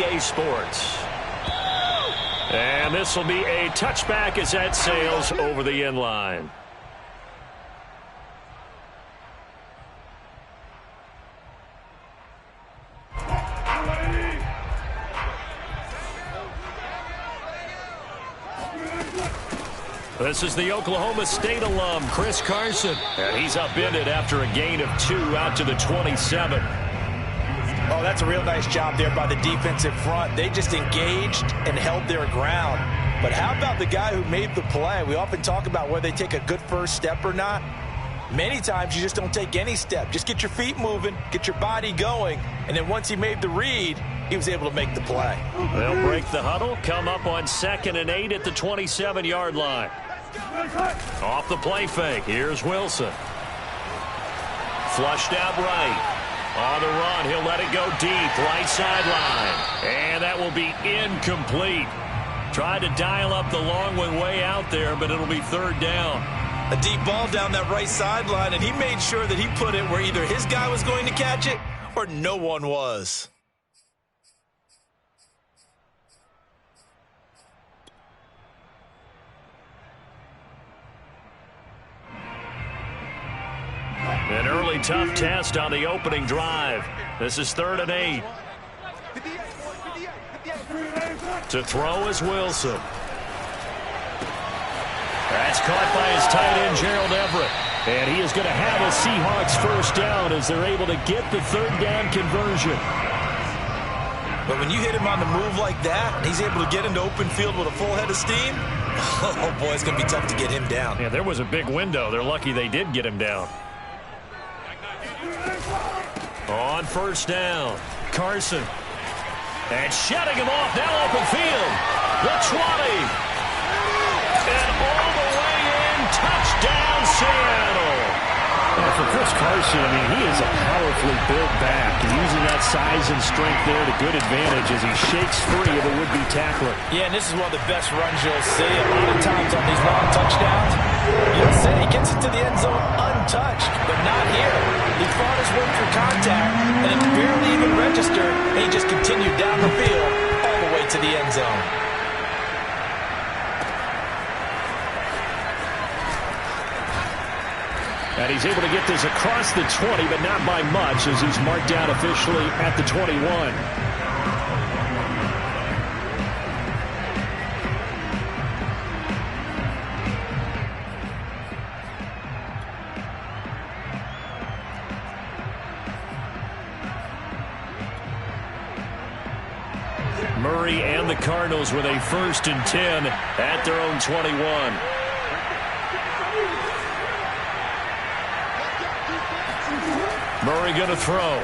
EA Sports. And this will be a touchback as that sails over the end line. This is the Oklahoma State alum, Chris Carson. And he's upended after a gain of 2 out to the 27. Oh, that's a real nice job there by the defensive front. They just engaged and held their ground. But how about the guy who made the play? We often talk about whether they take a good first step or not. Many times you just don't take any step. Just get your feet moving, get your body going, and then once he made the read, he was able to make the play. They'll break the huddle, come up on 2nd and 8 at the 27-yard line. Off the play fake, here's Wilson. Flushed out right. On the run, he'll let it go deep, right sideline. And that will be incomplete. Tried to dial up the long one way out there, but it'll be 3rd down. A deep ball down that right sideline, and he made sure that he put it where either his guy was going to catch it or no one was. An early tough test on the opening drive. This is 3rd and 8. To throw is Wilson. That's caught by his tight end, Gerald Everett. And he is going to have a Seahawks first down as they're able to get the 3rd down conversion. But when you hit him on the move like that, and he's able to get into open field with a full head of steam, oh boy, it's going to be tough to get him down. Yeah, there was a big window. They're lucky they did get him down. On 1st down, Carson. And shutting him off, now open field. The 20. And all the way in, touchdown Seattle. And for Chris Carson, I mean, he is a powerfully built back. And using that size and strength there to good advantage as he shakes free of a would-be tackler. Yeah, and this is one of the best runs you'll see. A lot of times on these long touchdowns, you'll see he gets into the end zone untouched, but not here. He fought his way through contact, and it barely even registered, and he just continued down the field all the way to the end zone. And he's able to get this across the 20, but not by much, as he's marked down officially at the 21. Murray and the Cardinals with a 1st and 10 at their own 21. Murray going to throw.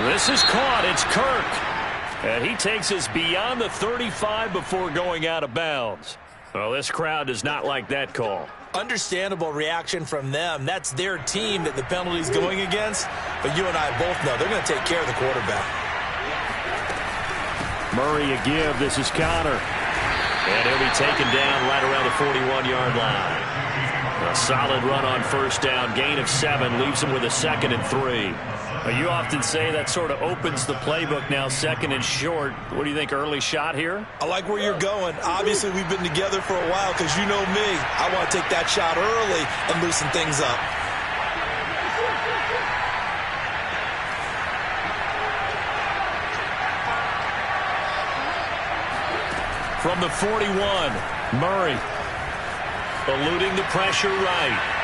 This is caught. It's Kirk. And he takes us beyond the 35 before going out of bounds. Well, this crowd does not like that call. Understandable reaction from them. That's their team that the penalty's going against. But you and I both know they're going to take care of the quarterback. Murray a give. This is Connor. And he'll be taken down right around the 41-yard line. A solid run on 1st down. Gain of 7 leaves him with a 2nd and 3. Well, you often say that sort of opens the playbook now, 2nd and short. What do you think, early shot here? I like where you're going. Obviously, we've been together for a while because you know me. I want to take that shot early and loosen things up. From the 41, Murray eluding the pressure right.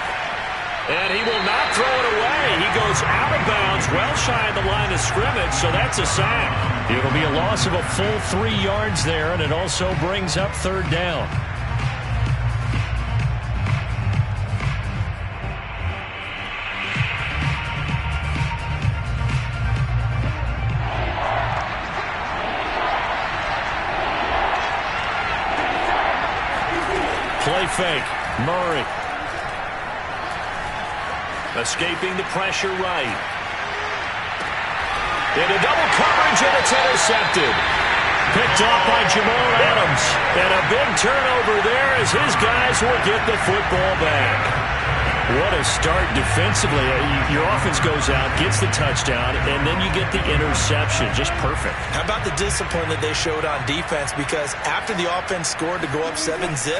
And he will not throw it away. He goes out of bounds, well shy of the line of scrimmage, so that's a sack. It'll be a loss of a full 3 yards there, and it also brings up 3rd down. Play fake, Murray. Escaping the pressure right. Into double coverage, and it's intercepted. Picked off by Jamal Adams. And a big turnover there as his guys will get the football back. What a start defensively. Your offense goes out, gets the touchdown, and then you get the interception. Just perfect. How about the discipline that they showed on defense? Because after the offense scored to go up 7-zip,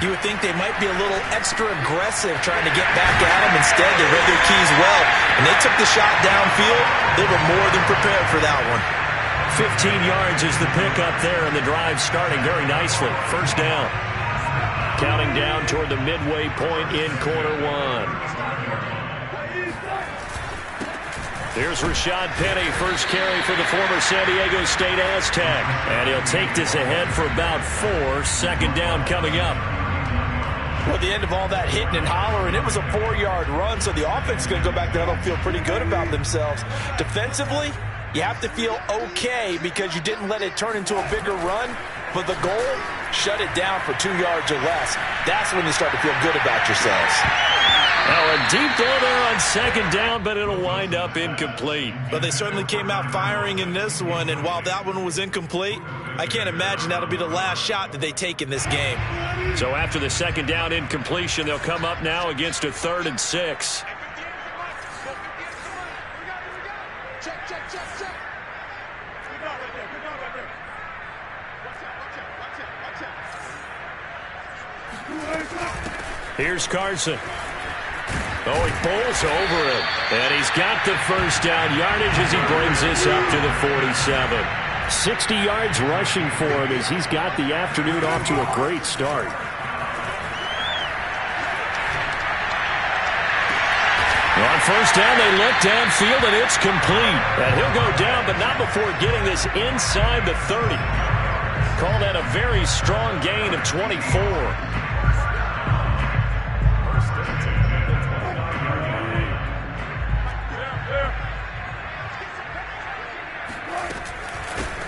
you would think they might be a little extra aggressive trying to get back at them. Instead, they read their keys well, and they took the shot downfield. They were more than prepared for that one. 15 yards is the pickup there, and the drive starting very nicely. First down. Counting down toward the midway point in quarter one. Here's Rashad Penny, first carry for the former San Diego State Aztec. And he'll take this ahead for about 4. Second down coming up. Well, at the end of all that hitting and hollering, it was a 4-yard run, so the offense is going to go back there and feel pretty good about themselves. Defensively, you have to feel okay because you didn't let it turn into a bigger run. But the goal, shut it down for 2 yards or less. That's when you start to feel good about yourselves. Now a deep throw there on second down, but it'll wind up incomplete. But they certainly came out firing in this one, and while that one was incomplete, I can't imagine that'll be the last shot that they take in this game. So after the second down incompletion, they'll come up now against a 3rd and 6. Here's Carson. Oh, he bowls over it. And he's got the first down yardage as he brings this up to the 47. 60 yards rushing for him as he's got the afternoon off to a great start. On first down, they look downfield, and it's complete. And he'll go down, but not before getting this inside the 30. Call that a very strong gain of 24.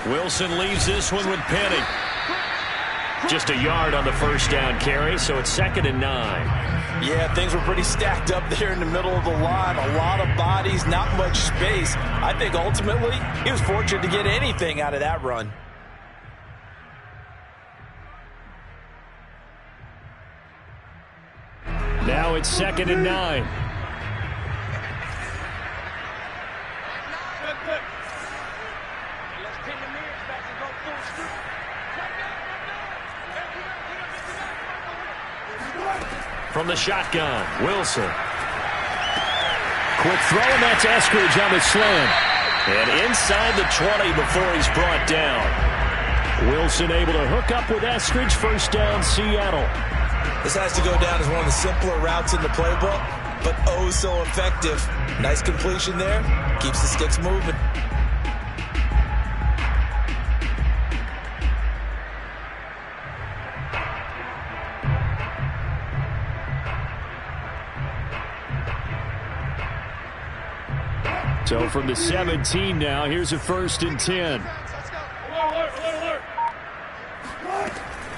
Wilson leaves this one with Penny. Just a yard on the first down carry, so it's 2nd and 9. Yeah, things were pretty stacked up there in the middle of the line. A lot of bodies, not much space. I think ultimately he was fortunate to get anything out of that run. Now it's 2nd and 9. From the shotgun, Wilson. Quick throw, and that's Eskridge on the slant. And inside the 20 before he's brought down. Wilson able to hook up with Eskridge. First down, Seattle. This has to go down as one of the simpler routes in the playbook, but oh so effective. Nice completion there. Keeps the sticks moving. So from the 17 now, here's a 1st and 10.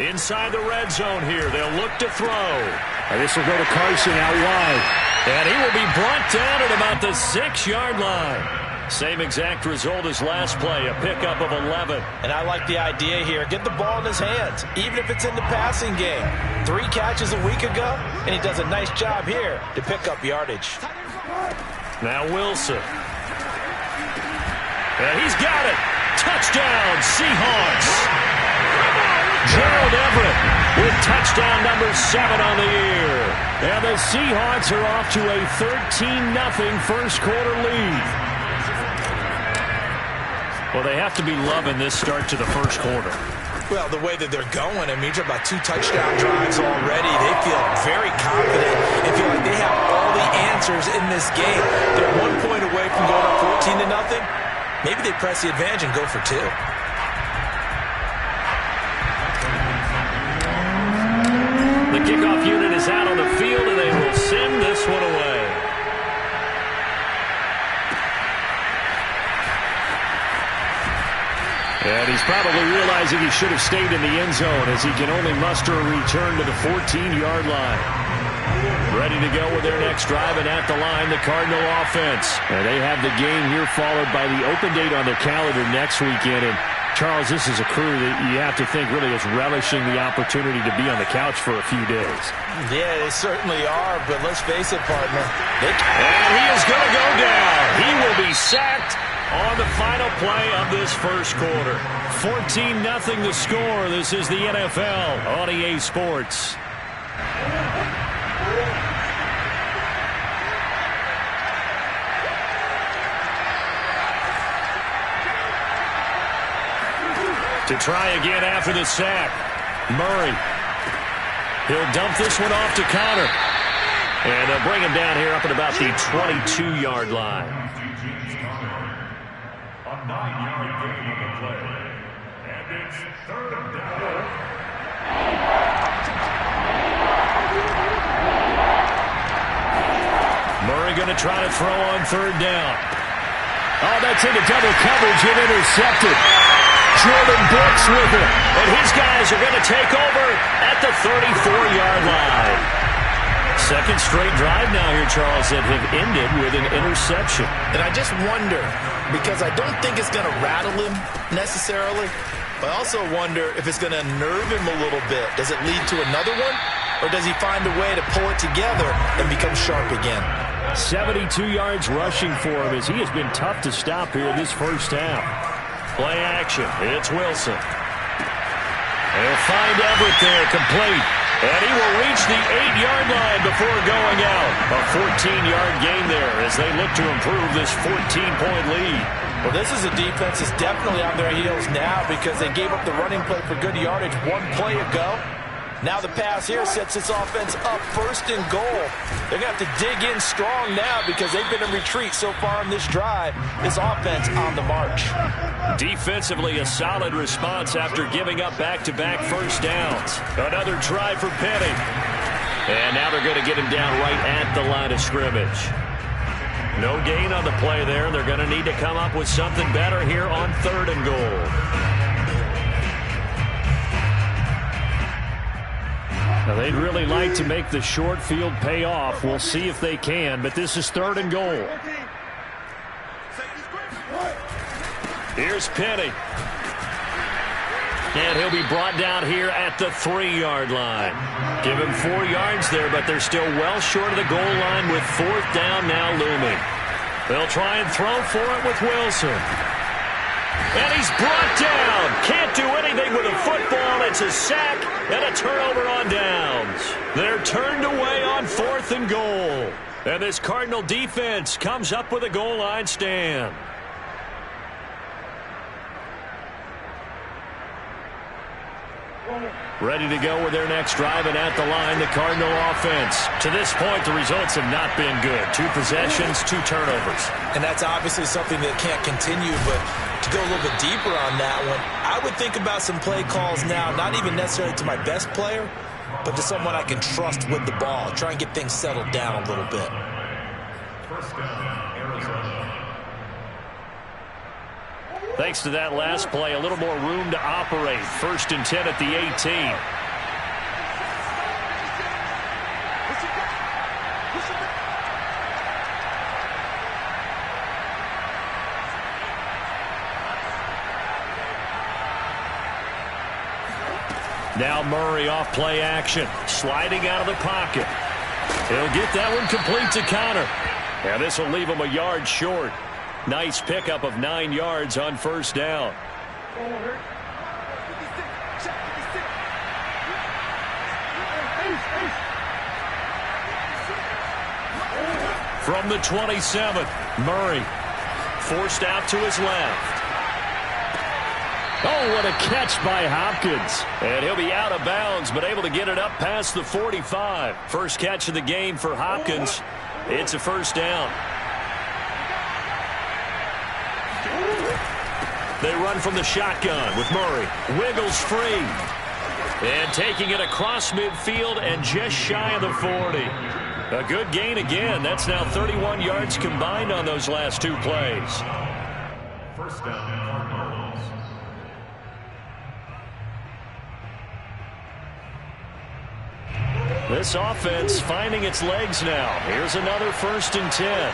Inside the red zone here, they'll look to throw. And this will go to Carson out wide. And he will be brought down at about the 6-yard line. Same exact result as last play, a pickup of 11. And I like the idea here. Get the ball in his hands, even if it's in the passing game. 3 catches a week ago, and he does a nice job here to pick up yardage. Now Wilson. And he's got it. Touchdown, Seahawks. Gerald Everett with touchdown number 7 on the year. And the Seahawks are off to a 13-0 first quarter lead. Well, they have to be loving this start to the first quarter. Well, the way that they're going, I mean, you're talking about 2 touchdown drives already. They feel very confident and feel like they have all the answers in this game. They're 1 point away from going up 14-0. Maybe they press the advantage and go for 2. The kickoff unit is out on the field, and they will send this one away. And he's probably realizing he should have stayed in the end zone as he can only muster a return to the 14-yard line. Ready to go with their next drive, and at the line, the Cardinal offense. And they have the game here followed by the open date on their calendar next weekend. And Charles, this is a crew that you have to think really is relishing the opportunity to be on the couch for a few days. Yeah, they certainly are, but let's face it, partner. And he is going to go down. He will be sacked on the final play of this first quarter. 14-0 the score. This is the NFL on EA Sports. To try again after the sack, Murray. He'll dump this one off to Connor. And they'll bring him down here up at about the 22-yard line. A 9-yard gain on the play. And it's third down. Murray going to try to throw on third down. Oh, that's into double coverage and intercepted. Jordan Brooks with it. And his guys are going to take over at the 34-yard line. Second straight drive now here, Charles, that have ended with an interception. And I just wonder, because I don't think it's going to rattle him necessarily, but I also wonder if it's going to nerve him a little bit. Does it lead to another one? Or does he find a way to pull it together and become sharp again? 72 yards rushing for him as he has been tough to stop here in this first half. Play action. It's Wilson. They'll find Everett there, complete. And he will reach the 8-yard line before going out. A 14-yard gain there as they look to improve this 14-point lead. Well, this is a defense that's definitely on their heels now because they gave up the running play for good yardage one play ago. Now the pass here sets this offense up first and goal. They're going to have to dig in strong now because they've been in retreat so far in this drive. This offense on the march. Defensively, a solid response after giving up back-to-back first downs. Another try for Penny. And now they're going to get him down right at the line of scrimmage. No gain on the play there. They're going to need to come up with something better here on third and goal. Now, they'd really like to make the short field pay off. We'll see if they can, but this is third and goal. Here's Penny. And he'll be brought down here at the 3-yard line. Give him 4 yards there, but they're still well short of the goal line with fourth down now looming. They'll try and throw for it with Wilson. And he's brought down. Can't do anything with a football. It's a sack and a turnover on downs. They're turned away on fourth and goal. And this Cardinal defense comes up with a goal line stand. Ready to go with their next drive, and at the line, the Cardinal offense. To this point, the results have not been good. 2 possessions, 2 turnovers. And that's obviously something that can't continue, but to go a little bit deeper on that one, I would think about some play calls now, not even necessarily to my best player, but to someone I can trust with the ball. Try and get things settled down a little bit. First down, Arizona. Thanks to that last play, a little more room to operate. First and 10 at the 18. Now Murray off play action. Sliding out of the pocket. He'll get that one complete to Connor. And this will leave him a yard short. Nice pickup of 9 yards on first down. From the 27, Murray forced out to his left. Oh, what a catch by Hopkins. And he'll be out of bounds, but able to get it up past the 45. First catch of the game for Hopkins. It's a first down. They run from the shotgun with Murray. Wiggles free. And taking it across midfield and just shy of the 40. A good gain again. That's now 31 yards combined on those last 2 plays. First down, Cardinals. This offense finding its legs now. Here's another first and 10.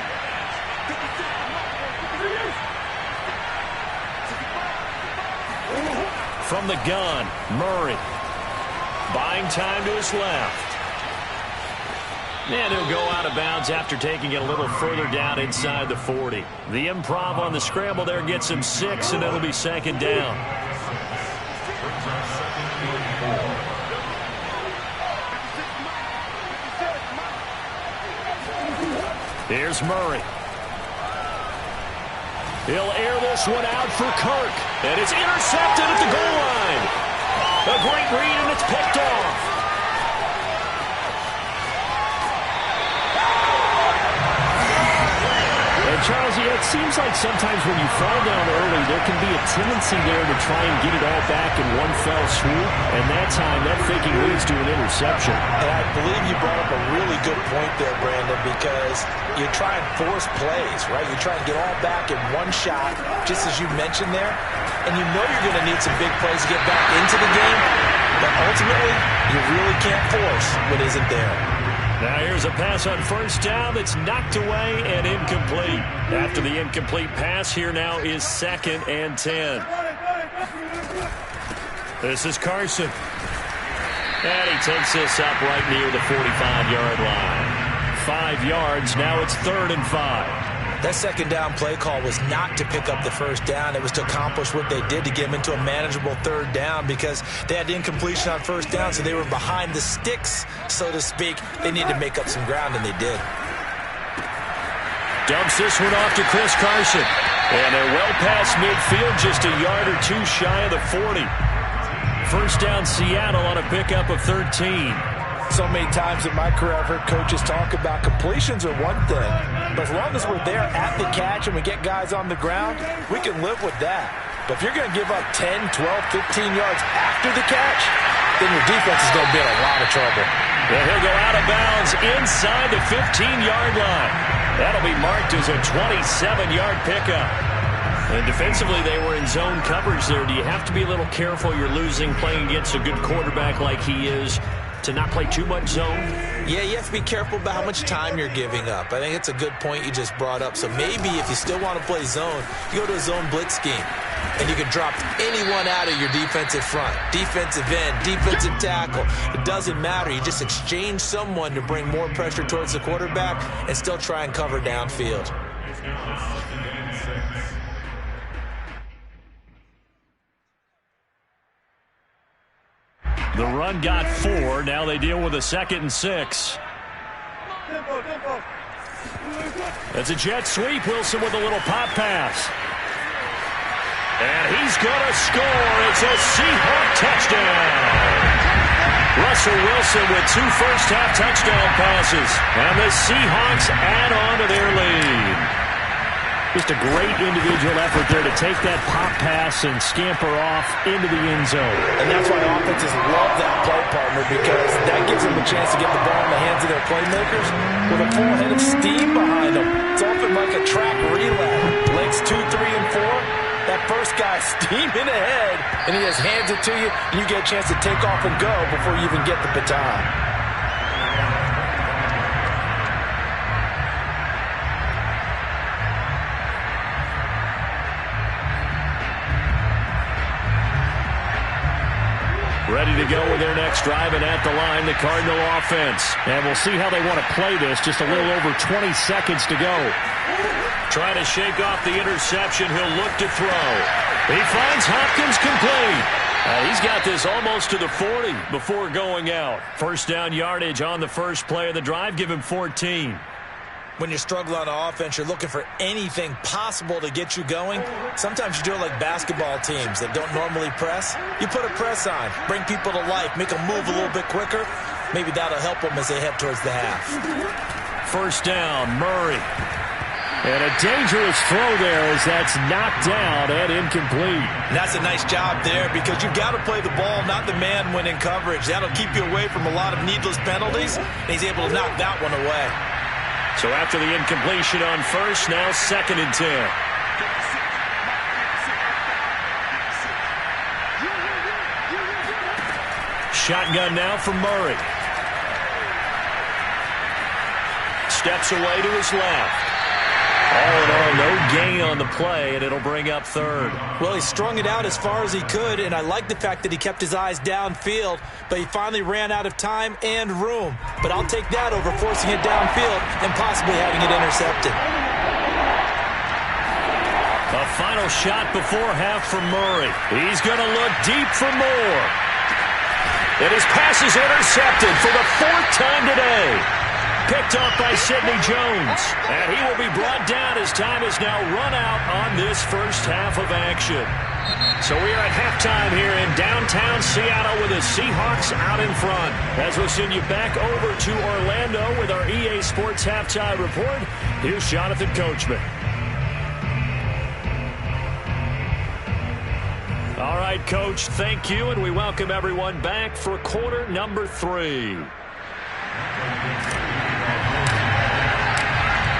From the gun, Murray. Buying time to his left. And he'll go out of bounds after taking it a little further down inside the 40. The improv on the scramble there gets him 6, and it'll be second down. Here's Murray. He'll air this one out for Kirk. And it's intercepted at the goal line. A great read, and it's picked off. Charles, it seems like sometimes when you fall down early, there can be a tendency there to try and get it all back in one fell swoop, and that time, that thinking leads to an interception. And I believe you brought up a really good point there, Brandon, because you try and force plays, right? You try and get all back in one shot, just as you mentioned there, and you know you're going to need some big plays to get back into the game, but ultimately, you really can't force what isn't there. Now here's a pass on first down that's knocked away and incomplete. After the incomplete pass, here now is 2nd and 10. This is Carson. And he takes this up right near the 45-yard line. 5 yards, now it's 3rd and 5. That second down play call was not to pick up the first down. It was to accomplish what they did to get them into a manageable 3rd down because they had incompletion on first down, so they were behind the sticks, so to speak. They needed to make up some ground, and they did. Dumps this one off to Chris Carson. And they're well past midfield, just a yard or two shy of the 40. First down Seattle on a pickup of 13. So many times in my career I've heard coaches talk about completions are one thing, but as long as we're there at the catch and we get guys on the ground, we can live with that. But if you're going to give up 10, 12, 15 yards after the catch, then your defense is going to be in a lot of trouble. And he'll go out of bounds inside the 15-yard line. That'll be marked as a 27-yard pickup. And defensively, they were in zone coverage there. Do you have to be a little careful you're losing playing against a good quarterback like he is to not play too much zone? Yeah, you have to be careful about how much time you're giving up. I think it's a good point you just brought up. So maybe if you still want to play zone, you go to a zone blitz scheme. And you can drop anyone out of your defensive front. Defensive end, defensive tackle. It doesn't matter. You just exchange someone to bring more pressure towards the quarterback and still try and cover downfield. The run got 4. Now they deal with a 2nd and 6. That's a jet sweep. Wilson with a little pop pass. And he's going to score. It's a Seahawk touchdown. Russell Wilson with 2 first-half touchdown passes. And the Seahawks add on to their lead. Just a great individual effort there to take that pop pass and scamper off into the end zone. And that's why offenses love that play partner, because that gives them a chance to get the ball in the hands of their playmakers with a full head of steam behind them. It's often like a track relay. Legs 2, 3, and 4. That first guy steaming ahead, and he just hands it to you, and you get a chance to take off and go before you even get the baton. Ready to go with their next drive, and at the line, the Cardinal offense. And we'll see how they want to play this. Just a little over 20 seconds to go. Trying to shake off the interception. He'll look to throw. He finds Hopkins complete. He's got this almost to the 40 before going out. First down yardage on the first play of the drive. Give him 14. When you're struggling on offense, you're looking for anything possible to get you going. Sometimes you do it like basketball teams that don't normally press. You put a press on, bring people to life, make them move a little bit quicker. Maybe that'll help them as they head towards the half. First down, Murray. And a dangerous throw there as that's knocked down and incomplete. And that's a nice job there, because you've got to play the ball, not the man when in coverage. That'll keep you away from a lot of needless penalties, and he's able to knock that one away. So after the incompletion on first, now 2nd and 10. Shotgun now from Murray. Steps away to his left. All in all, no gain on the play, and it'll bring up third. Well, he strung it out as far as he could, and I like the fact that he kept his eyes downfield, but he finally ran out of time and room. But I'll take that over forcing it downfield and possibly having it intercepted. A final shot before half from Murray. He's going to look deep for more. And his pass is intercepted for the 4th time today. Picked off by Sidney Jones. And he will be brought down as time is now run out on this first half of action. So we are at halftime here in downtown Seattle with the Seahawks out in front. As we'll send you back over to Orlando with our EA Sports Halftime Report, here's Jonathan Coachman. All right, Coach, thank you, and we welcome everyone back for quarter number 3.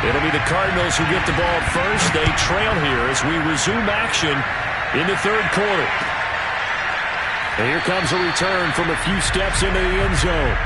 It'll be the Cardinals who get the ball first. They trail here as we resume action in the 3rd quarter. And here comes a return from a few steps into the end zone.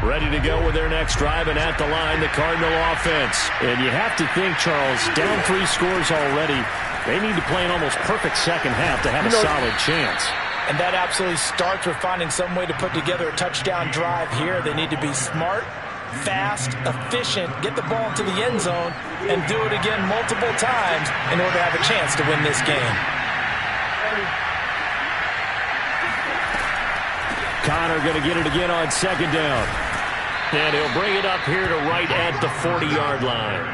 Ready to go with their next drive, and at the line, the Cardinal offense. And you have to think, Charles, down 3 scores already. They need to play an almost perfect second half to have a solid chance. And that absolutely starts with finding some way to put together a touchdown drive here. They need to be smart, fast, efficient, get the ball to the end zone, and do it again multiple times in order to have a chance to win this game. Connor going to get it again on 2nd down. And he'll bring it up here to right at the 40-yard line.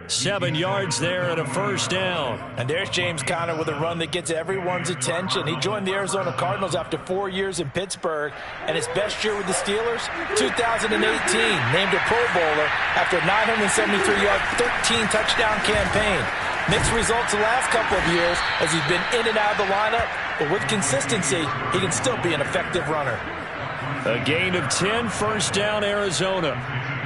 7 yards there and a first down. And there's James Conner with a run that gets everyone's attention. He joined the Arizona Cardinals after 4 years in Pittsburgh. And his best year with the Steelers, 2018, named a Pro Bowler after a 973-yard, 13-touchdown campaign. Mixed results the last couple of years as he's been in and out of the lineup. But with consistency, he can still be an effective runner. A gain of 10, first down, Arizona.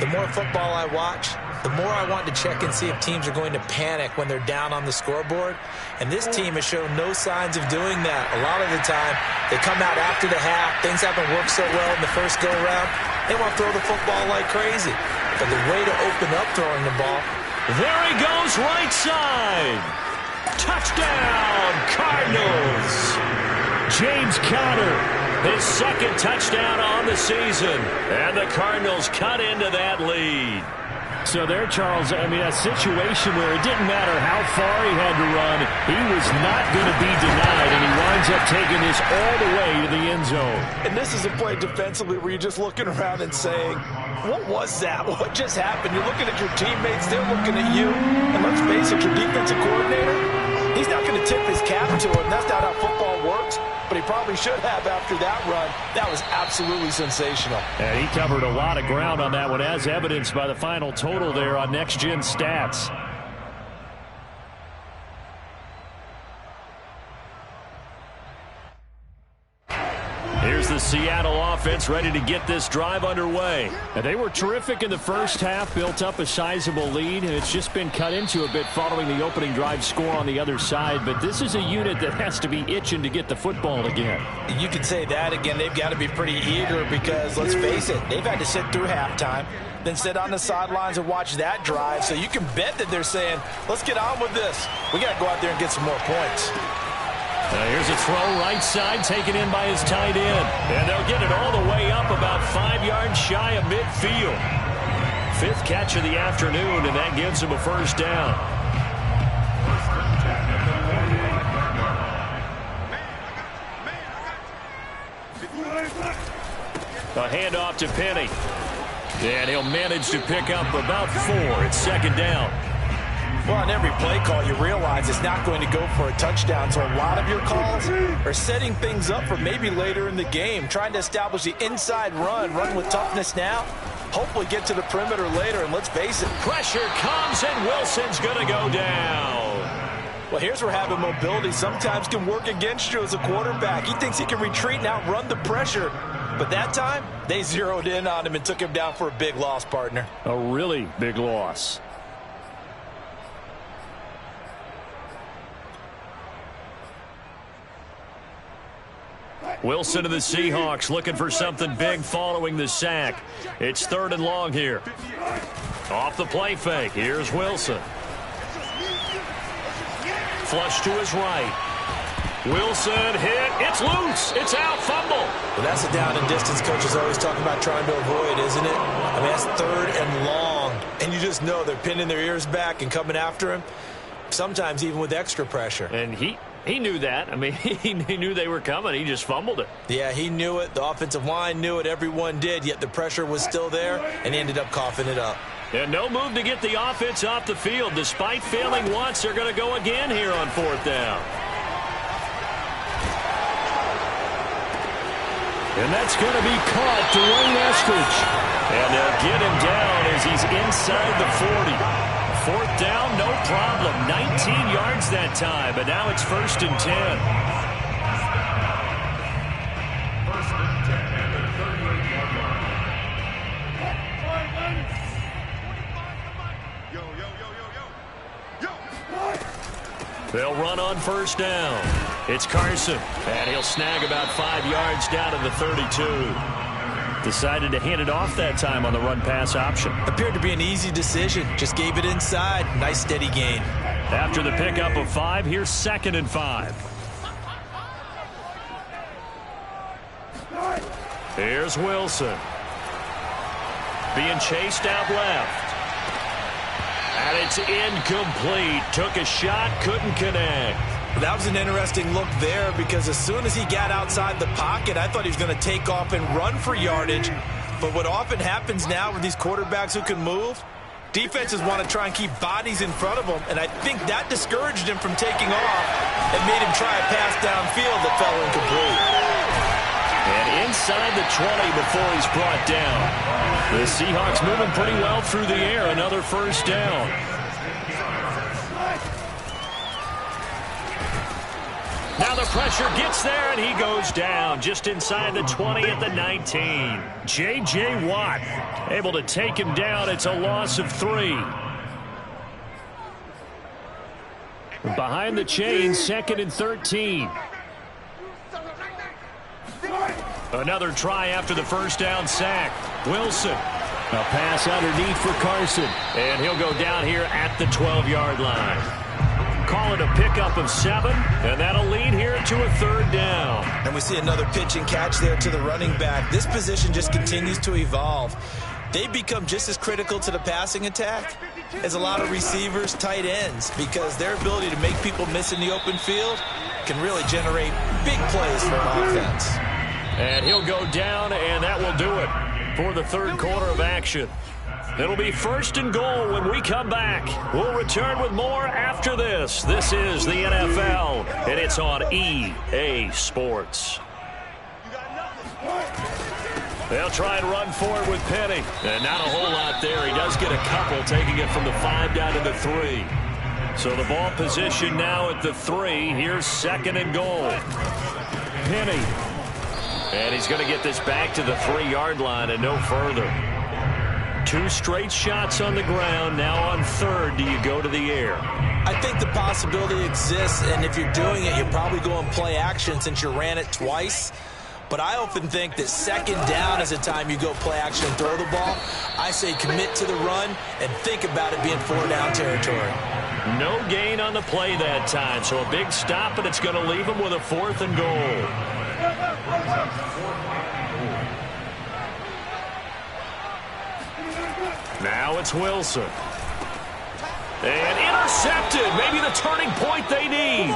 The more football I watch, the more I want to check and see if teams are going to panic when they're down on the scoreboard. And this team has shown no signs of doing that. A lot of the time, they come out after the half. Things haven't worked so well in the first go-around. They want to throw the football like crazy. But the way to open up throwing the ball. There he goes, right side. Touchdown, Cardinals. James Conner, his 2nd touchdown on the season. And the Cardinals cut into that lead. So there, Charles, I mean, a situation where it didn't matter how far he had to run, he was not going to be denied, and he winds up taking this all the way to the end zone. And this is a play defensively where you're just looking around and saying, what was that? What just happened? You're looking at your teammates, they're looking at you. And let's face it, your defensive coordinator, he's not going to tip his cap to him. That's not how football works. But he probably should have after that run. That was absolutely sensational. And he covered a lot of ground on that one, as evidenced by the final total there on Next Gen Stats. Here's the Seattle offense ready to get this drive underway. And they were terrific in the first half, built up a sizable lead, and it's just been cut into a bit following the opening drive score on the other side. But this is a unit that has to be itching to get the football again. You could say that again. They've got to be pretty eager because, let's face it, they've had to sit through halftime, then sit on the sidelines and watch that drive. So you can bet that they're saying, let's get on with this. We got to go out there and get some more points. Here's a throw right side taken in by his tight end. And they'll get it all the way up about 5 yards shy of midfield. 5th catch of the afternoon, and that gives him a first down. A handoff to Penny. And he'll manage to pick up about 4. It's 2nd down. Well, on every play call, you realize it's not going to go for a touchdown. So a lot of your calls are setting things up for maybe later in the game, trying to establish the inside run with toughness now. Hopefully get to the perimeter later, and let's face it. Pressure comes, and Wilson's going to go down. Well, here's where having mobility sometimes can work against you as a quarterback. He thinks he can retreat and outrun the pressure. But that time, they zeroed in on him and took him down for a big loss, partner. A really big loss. Wilson to the Seahawks looking for something big following the sack. It's 3rd and long here. Off the play fake. Here's Wilson. Flush to his right. Wilson hit. It's loose. It's out. Fumble. Well, that's a down and distance coaches always talk about trying to avoid, isn't it? I mean, that's 3rd and long. And you just know they're pinning their ears back and coming after him, sometimes even with extra pressure. And he knew that. I mean, he knew they were coming. He just fumbled it. Yeah, he knew it. The offensive line knew it. Everyone did, yet the pressure was still there, and he ended up coughing it up. And no move to get the offense off the field. Despite failing once, they're going to go again here on 4th down. And that's going to be caught. Dwayne Eskridge. And they'll get him down as he's inside the 40. 4th down, no problem. 19 yards that time, but now it's 1st and 10. 1st and 10 at the 38-yard line. They'll run on 1st down. It's Carson, and he'll snag about 5 yards down to the 32. Decided to hand it off that time on the run-pass option. Appeared to be an easy decision. Just gave it inside. Nice steady gain. After the pickup of 5, here's 2nd and 5. Here's Wilson. Being chased out left. And it's incomplete. Took a shot, couldn't connect. That was an interesting look there because as soon as he got outside the pocket, I thought he was going to take off and run for yardage. But what often happens now with these quarterbacks who can move, defenses want to try and keep bodies in front of them, and I think that discouraged him from taking off and made him try a pass downfield that fell incomplete. And inside the 20 before he's brought down. The Seahawks moving pretty well through the air. Another 1st down. Now the pressure gets there, and he goes down just inside the 20 at the 19. J.J. Watt able to take him down. It's a loss of 3. Behind the chain, 2nd and 13. Another try after the 1st down sack. Wilson. A pass underneath for Carson. And he'll go down here at the 12-yard line. Call it a pickup of 7, and that'll lead here to a 3rd down. And we see another pitch and catch there to the running back. This position just continues to evolve. They become just as critical to the passing attack as a lot of receivers, tight ends, because their ability to make people miss in the open field can really generate big plays for an offense. And he'll go down, and that will do it for the 3rd quarter of action. It'll be 1st and goal when we come back. We'll return with more after this. This is the NFL, and it's on EA Sports. They'll try and run for it with Penny. And not a whole lot there. He does get a couple, taking it from the 5 down to the 3. So the ball position now at the 3. Here's 2nd and goal. Penny. And he's going to get this back to the 3-yard line and no further. 2 straight shots on the ground. Now on 3rd, do you go to the air? I think the possibility exists, and if you're doing it, you're probably going play action since you ran it twice. But I often think that 2nd down is the time you go play action and throw the ball. I say commit to the run and think about it being 4-down territory. No gain on the play that time, so a big stop, and it's going to leave him with a 4th and goal. Now it's Wilson. And intercepted. Maybe the turning point they need.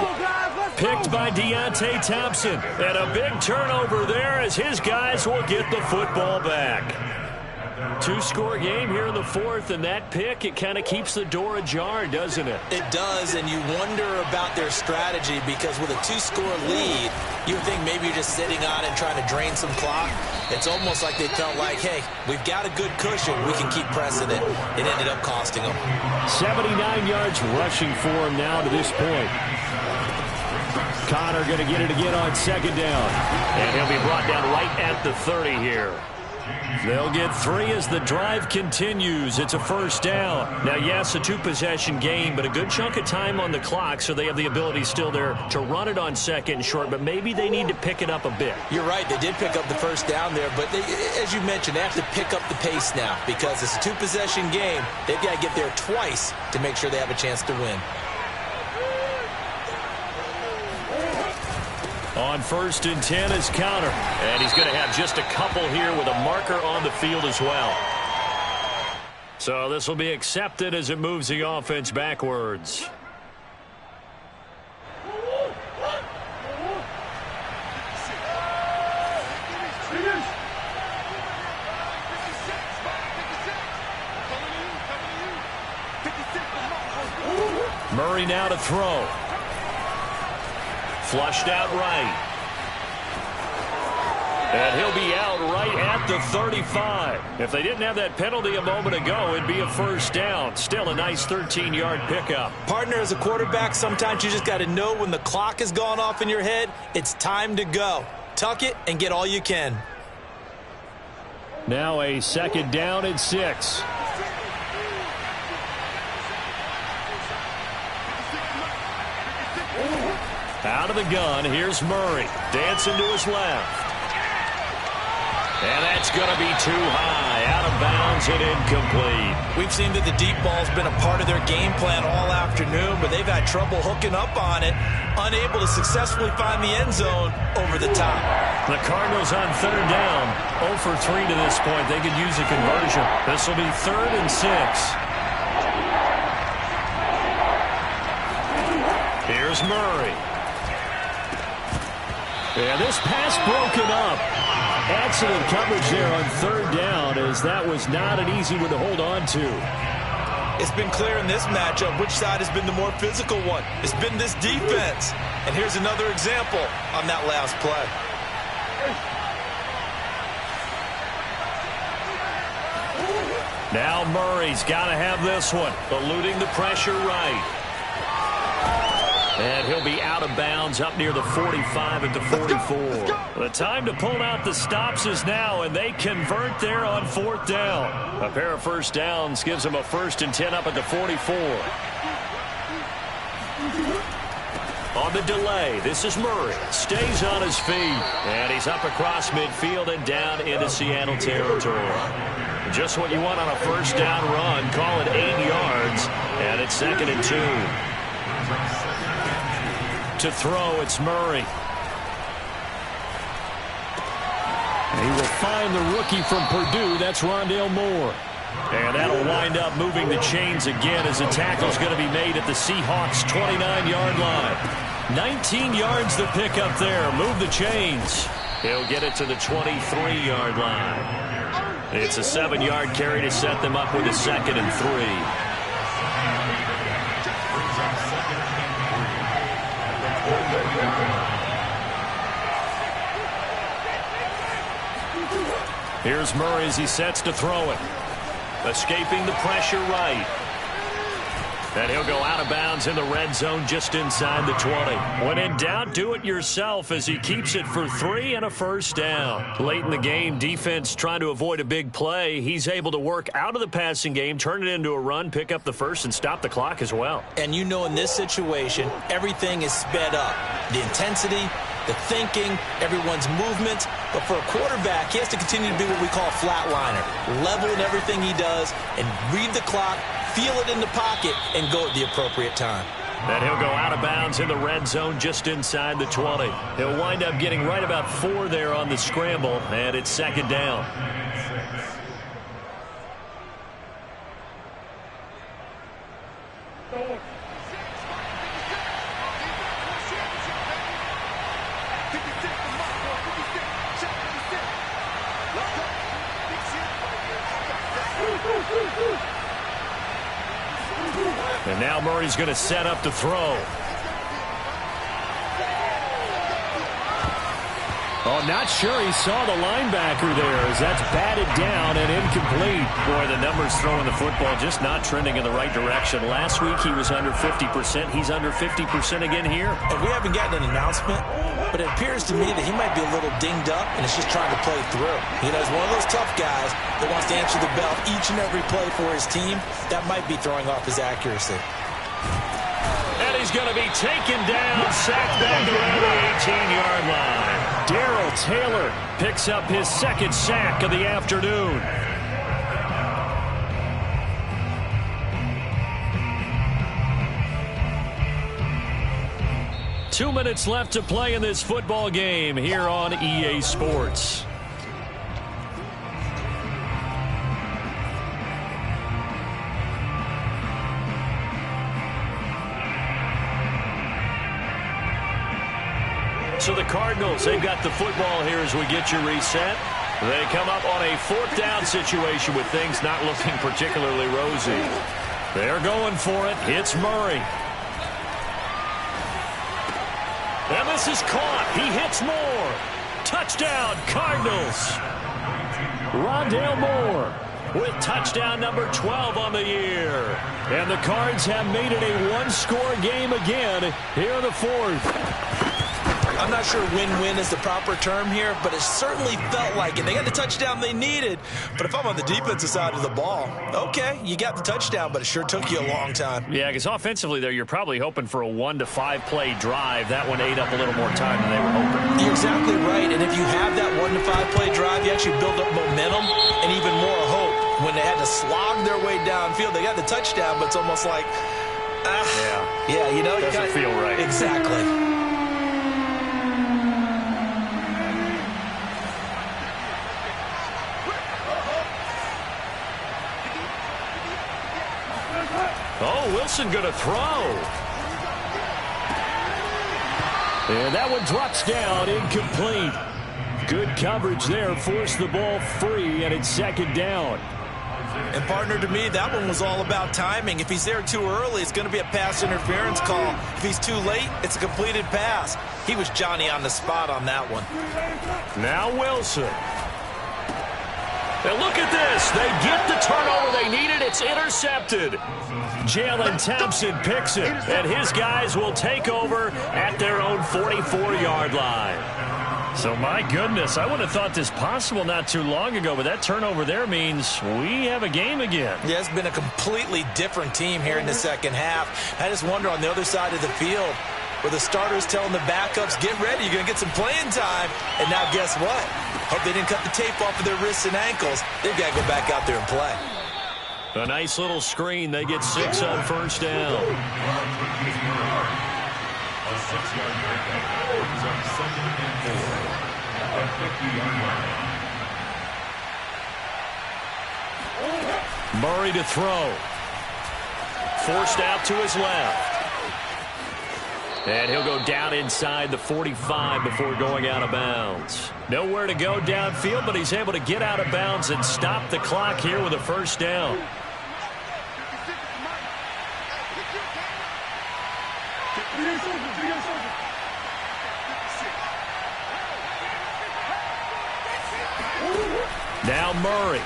Picked by Deontay Thompson. And a big turnover there as his guys will get the football back. 2-score game here in the 4th, and that pick, it kind of keeps the door ajar, doesn't it? It does, and you wonder about their strategy because with a 2-score lead, you would think maybe you're just sitting on it and trying to drain some clock. It's almost like they felt like, hey, we've got a good cushion. We can keep pressing it. It ended up costing them. 79 yards rushing for him now to this point. Connor going to get it again on 2nd down. And he'll be brought down right at the 30 here. They'll get 3 as the drive continues. It's a first down. Now, yes, a 2-possession game, but a good chunk of time on the clock, so they have the ability still there to run it on second and short, but maybe they need to pick it up a bit. You're right. They did pick up the first down there, but as you mentioned, they have to pick up the pace now because it's a 2-possession game. They've got to get there twice to make sure they have a chance to win. On 1st and 10 is counter. And he's going to have just a couple here with a marker on the field as well. So this will be accepted as it moves the offense backwards. Murray now to throw. Flushed out right. And he'll be out right at the 35. If they didn't have that penalty a moment ago, it'd be a first down. Still a nice 13-yard pickup. Partner, as a quarterback, sometimes you just got to know when the clock has gone off in your head, it's time to go. Tuck it and get all you can. Now a 2nd down and 6. Out of the gun, here's Murray. Dancing to his left. And that's going to be too high. Out of bounds and incomplete. We've seen that the deep ball's been a part of their game plan all afternoon, but they've had trouble hooking up on it, unable to successfully find the end zone over the top. The Cardinals on 3rd down. 0 for 3 to this point. They could use a conversion. This will be 3rd and 6. Here's Murray. And this pass broken up. Excellent coverage there on 3rd down, as that was not an easy one to hold on to. It's been clear in this matchup which side has been the more physical one. It's been this defense. And here's another example on that last play. Now Murray's got to have this one, eluding the pressure right. And he'll be out of bounds up near the 45 at the 44. The time to pull out the stops is now, and they convert there on 4th down. A pair of first downs gives them a 1st and 10 up at the 44. On the delay, this is Murray. Stays on his feet, and he's up across midfield and down into Seattle territory. Just what you want on a first down run. Call it 8 yards, and it's 2nd and 2. To throw, it's Murray. He will find the rookie from Purdue. That's Rondale Moore. And that'll wind up moving the chains again as the tackle's going to be made at the Seahawks' 29-yard line. 19 yards to pick up there. Move the chains. He'll get it to the 23-yard line. It's a 7-yard carry to set them up with a 2nd and 3. Here's Murray as he sets to throw it. Escaping the pressure right. And he'll go out of bounds in the red zone just inside the 20. When in doubt, do it yourself as he keeps it for 3 and a first down. Late in the game, defense trying to avoid a big play. He's able to work out of the passing game, turn it into a run, pick up the first, and stop the clock as well. And you know in this situation, everything is sped up. The intensity, the thinking, everyone's movements. But for a quarterback, he has to continue to be what we call a flatliner. Level in everything he does and read the clock, feel it in the pocket, and go at the appropriate time. And he'll go out of bounds in the red zone just inside the 20. He'll wind up getting right about 4 there on the scramble, and it's 2nd down. And now Murray's going to set up to throw. Oh, not sure he saw the linebacker there as that's batted down and incomplete. Boy, the numbers throwing the football just not trending in the right direction. Last week he was under 50%. He's under 50% again here. And we haven't gotten an announcement, but it appears to me that he might be a little dinged up and is just trying to play through. You know, he's one of those tough guys that wants to answer the bell each and every play for his team. That might be throwing off his accuracy. And he's going to be taken down, sacked back around the 18-yard line. Darrell Taylor picks up his second sack of the afternoon. Two minutes left to play in this football game here on EA Sports. So the Cardinals, they've got the football here as we get you reset. They come up on a fourth down situation with things not looking particularly rosy. They're going for it. It's Murray. And this is caught. He hits Moore. Touchdown, Cardinals. Rondale Moore with touchdown number 12 on the year. And the Cards have made it a one-score game again here in the fourth. I'm not sure win-win is the proper term here, but it certainly felt like it. They got the touchdown they needed. But if I'm on the defensive side of the ball, okay, you got the touchdown, but it sure took you a long time. Yeah, because offensively there, you're probably hoping for a 1 to 5 play drive. That one ate up a little more time than they were hoping. You're exactly right, and if you have that 1 to 5 play drive, you actually build up momentum and even more hope. When they had to slog their way downfield, they got the touchdown, but it's almost like, yeah, you know, doesn't feel right. Exactly. Oh, Wilson going to throw. And that one drops down, incomplete. Good coverage there, forced the ball free, and it's second down. And, partner, to me, that one was all about timing. If he's there too early, it's going to be a pass interference call. If he's too late, it's a completed pass. He was Johnny on the spot on that one. Now Wilson. And look at this. They get the turnover they needed. It's intercepted. Jalen Thompson picks it, and his guys will take over at their own 44-yard line. So, my goodness, I would have thought this possible not too long ago, but that turnover there means we have a game again. Yeah, it's been a completely different team here in the second half. I just wonder on the other side of the field, where the starters telling the backups, get ready, you're going to get some playing time. And now guess what? Hope they didn't cut the tape off of their wrists and ankles. They've got to go back out there and play. A nice little screen. They get 6 on first down. A 6-yard breakup. Brings up 2nd and 4. At the 50-yard line. Murray to throw. Forced out to his left. And he'll go down inside the 45 before going out of bounds. Nowhere to go downfield, but he's able to get out of bounds and stop the clock here with a first down. Now Murray.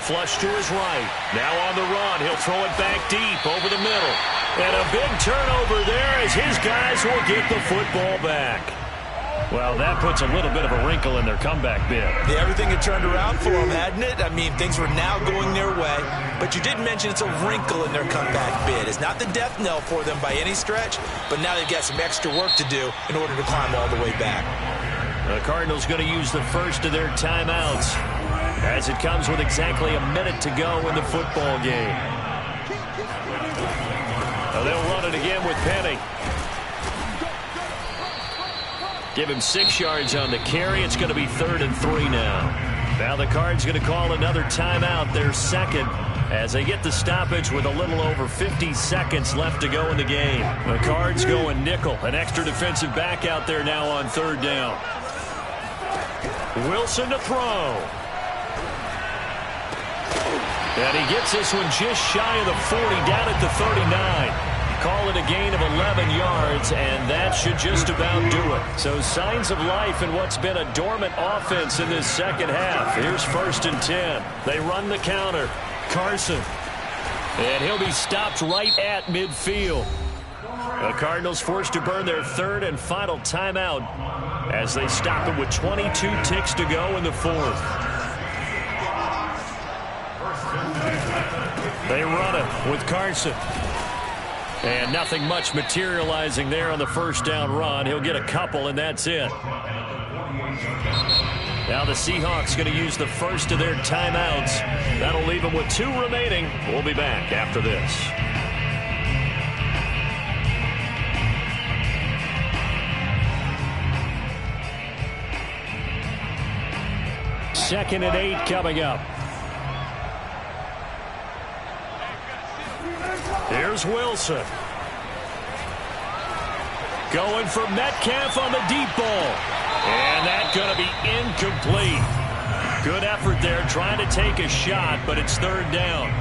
Flush to his right. Now on the run. He'll throw it back deep over the middle. And a big turnover there as his guys will get the football back. Well, that puts a little bit of a wrinkle in their comeback bid. Yeah, everything had turned around for them, hadn't it? I mean, things were now going their way. But you didn't mention it's a wrinkle in their comeback bid. It's not the death knell for them by any stretch, but now they've got some extra work to do in order to climb all the way back. The Cardinals going to use the first of their timeouts as it comes with exactly a minute to go in the football game. Now they'll run it again with Penny. Give him 6 yards on the carry. It's going to be 3rd and 3 now. Now the Cards going to call another timeout, their second, as they get the stoppage with a little over 50 seconds left to go in the game. The Cards going nickel, an extra defensive back out there now on 3rd down. Wilson to throw. And he gets this one just shy of the 40, down at the 39. Call it a gain of 11 11 yards, and that should just about do it. So signs of life in what's been a dormant offense in this second half. Here's 1st and 10. They run the counter. Carson. And he'll be stopped right at midfield. The Cardinals forced to burn their 3rd and final timeout as they stop him with 22 ticks to go in the 4th. They run it with Carson. And nothing much materializing there on the 1st down run. He'll get a couple, and that's it. Now the Seahawks going to use the first of their timeouts. That'll leave them with 2 remaining. We'll be back after this. 2nd and 8 coming up. Here's Wilson. Going for Metcalf on the deep ball. And that's going to be incomplete. Good effort there trying to take a shot, but it's 3rd down.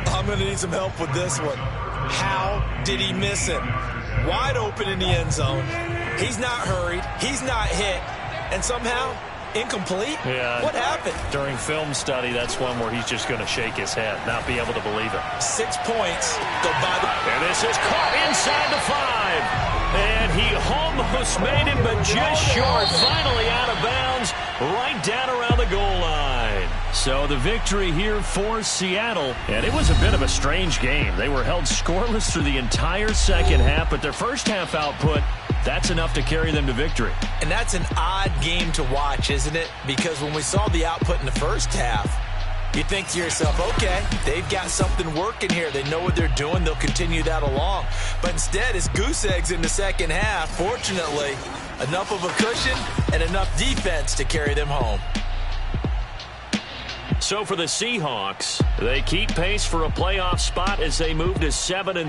I'm going to need some help with this one. How did he miss him? Wide open in the end zone. He's not hurried. He's not hit. And somehow, incomplete? Yeah. What happened? During film study, that's one where he's just going to shake his head, not be able to believe it. 6 points. Go by the... And this is caught inside the 5. And he almost made it, but just short. Finally out of bounds, right down around the goal line. So the victory here for Seattle. And it was a bit of a strange game. They were held scoreless through the entire second half, but their first half output, that's enough to carry them to victory. And that's an odd game to watch, isn't it? Because when we saw the output in the first half, you think to yourself, okay, they've got something working here. They know what they're doing. They'll continue that along. But instead, it's goose eggs in the second half. Fortunately, enough of a cushion and enough defense to carry them home. So for the Seahawks, they keep pace for a playoff spot as they move to 7-3.